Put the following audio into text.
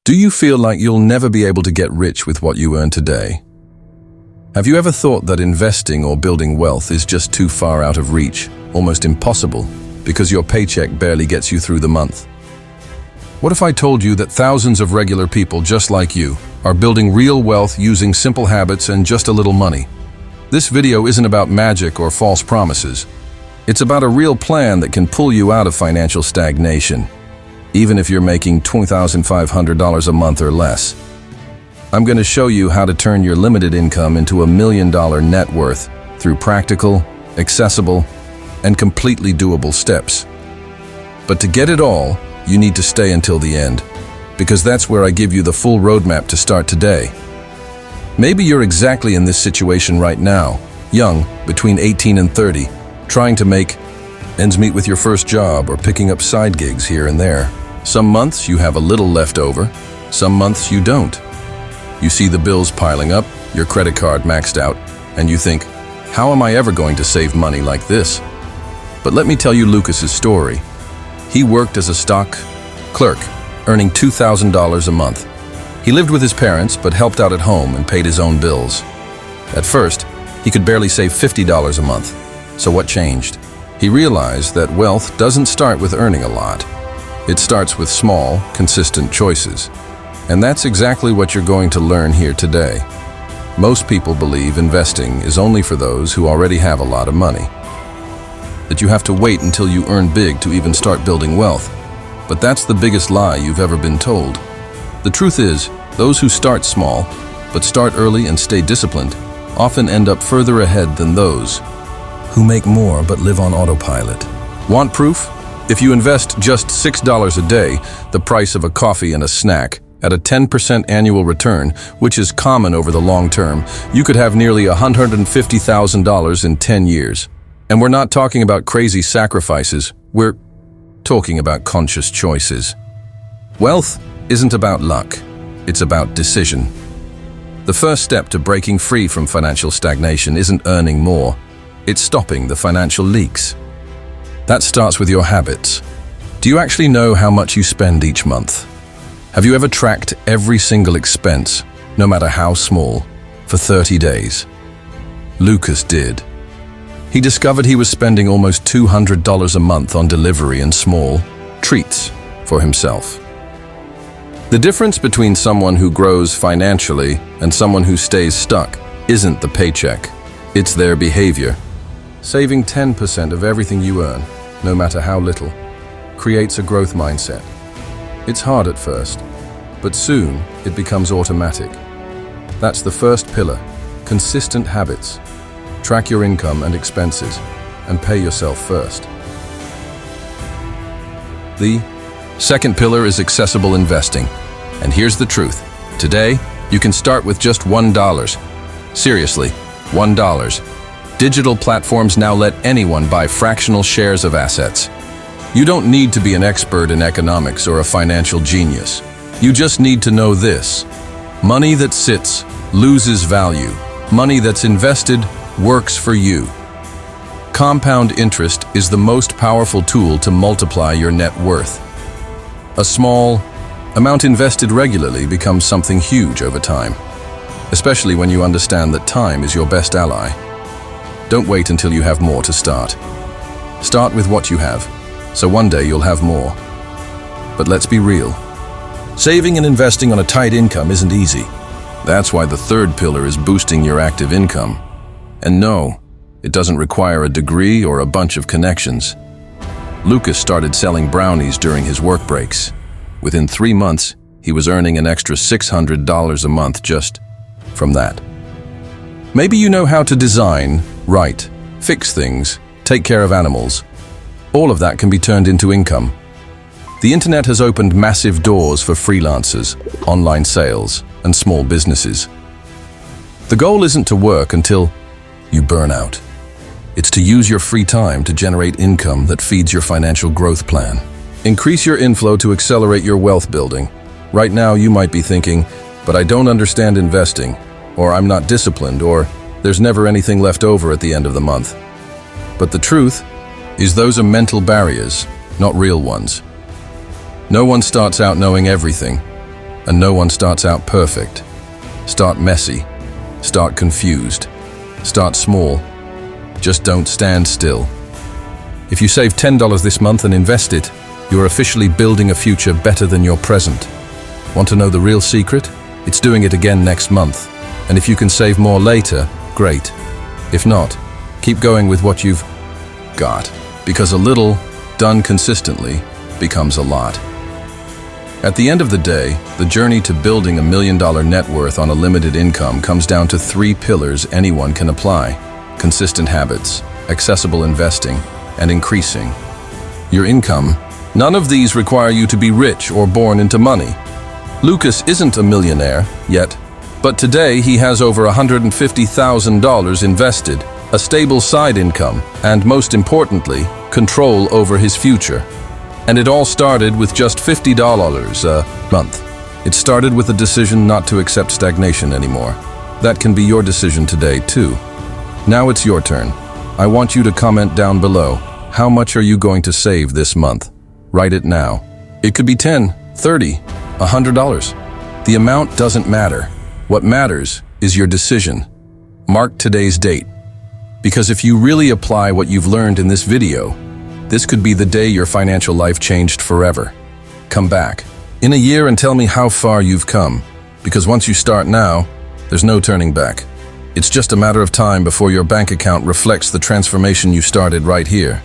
Do you feel like you'll never be able to get rich with what you earn today? Have you ever thought that investing or building wealth is just too far out of reach, almost impossible, because your paycheck barely gets you through the month? What if I told you that thousands of regular people just like you are building real wealth using simple habits and just a little money? This video isn't about magic or false promises. It's about a real plan that can pull you out of financial stagnation, even if you're making $2,500 a month or less. I'm going to show you how to turn your limited income into $1 million net worth through practical, accessible, and completely doable steps. But to get it all, you need to stay until the end, because that's where I give you the full roadmap to start today. Maybe you're exactly in this situation right now, young, between 18 and 30, trying to make ends meet with your first job or picking up side gigs here and there. Some months you have a little left over, some months you don't. You see the bills piling up, your credit card maxed out, and you think, how am I ever going to save money like this? But let me tell you Lucas's story. He worked as a stock clerk, earning $2,000 a month. He lived with his parents, but helped out at home and paid his own bills. At first, he could barely save $50 a month. So what changed? He realized that wealth doesn't start with earning a lot. It starts with small, consistent choices. And that's exactly what you're going to learn here today. Most people believe investing is only for those who already have a lot of money. That you have to wait until you earn big to even start building wealth. But that's the biggest lie you've ever been told. The truth is, those who start small, but start early and stay disciplined, often end up further ahead than those who make more but live on autopilot. Want proof? If you invest just $6 a day, the price of a coffee and a snack, at a 10% annual return, which is common over the long term, you could have nearly $150,000 in 10 years. And we're not talking about crazy sacrifices, we're talking about conscious choices. Wealth isn't about luck, it's about decision. The first step to breaking free from financial stagnation isn't earning more, it's stopping the financial leaks. That starts with your habits. Do you actually know how much you spend each month? Have you ever tracked every single expense, no matter how small, for 30 days? Lucas did. He discovered he was spending almost $200 a month on delivery and small treats for himself. The difference between someone who grows financially and someone who stays stuck isn't the paycheck, it's their behavior. Saving 10% of everything you earn, no matter how little, creates a growth mindset. It's hard at first, but soon it becomes automatic. That's the first pillar, consistent habits. Track your income and expenses, and pay yourself first. The second pillar is accessible investing. And here's the truth. Today, you can start with just $1. Seriously, $1. Digital platforms now let anyone buy fractional shares of assets. You don't need to be an expert in economics or a financial genius. You just need to know this. Money that sits loses value. Money that's invested works for you. Compound interest is the most powerful tool to multiply your net worth. A small amount invested regularly becomes something huge over time, especially when you understand that time is your best ally. Don't wait until you have more to start. Start with what you have, so one day you'll have more. But let's be real. Saving and investing on a tight income isn't easy. That's why the third pillar is boosting your active income. And no, it doesn't require a degree or a bunch of connections. Lucas started selling brownies during his work breaks. Within 3 months, he was earning an extra $600 a month just from that. Maybe you know how to design, write, fix things, take care of animals. All of that can be turned into income. The internet has opened massive doors for freelancers, online sales, and small businesses. The goal isn't to work until you burn out. It's to use your free time to generate income that feeds your financial growth plan. Increase your inflow to accelerate your wealth building. Right now you might be thinking, but I don't understand investing, or I'm not disciplined, or there's never anything left over at the end of the month. But the truth is those are mental barriers, not real ones. No one starts out knowing everything. And no one starts out perfect. Start messy. Start confused. Start small. Just don't stand still. If you save $10 this month and invest it, you're officially building a future better than your present. Want to know the real secret? It's doing it again next month. And if you can save more later, great. If not, keep going with what you've got. Because a little, done consistently, becomes a lot. At the end of the day, the journey to building $1 million net worth on a limited income comes down to 3 pillars anyone can apply: consistent habits, accessible investing, and increasing your income. None of these require you to be rich or born into money. Lucas isn't a millionaire yet, but today he has over $150,000 invested, a stable side income, and most importantly, control over his future. And it all started with just $50 a month. It started with a decision not to accept stagnation anymore. That can be your decision today, too. Now it's your turn. I want you to comment down below. How much are you going to save this month? Write it now. It could be $10, $30, $100. The amount doesn't matter. What matters is your decision. Mark today's date. Because if you really apply what you've learned in this video, this could be the day your financial life changed forever. Come back in a year and tell me how far you've come. Because once you start now, there's no turning back. It's just a matter of time before your bank account reflects the transformation you started right here.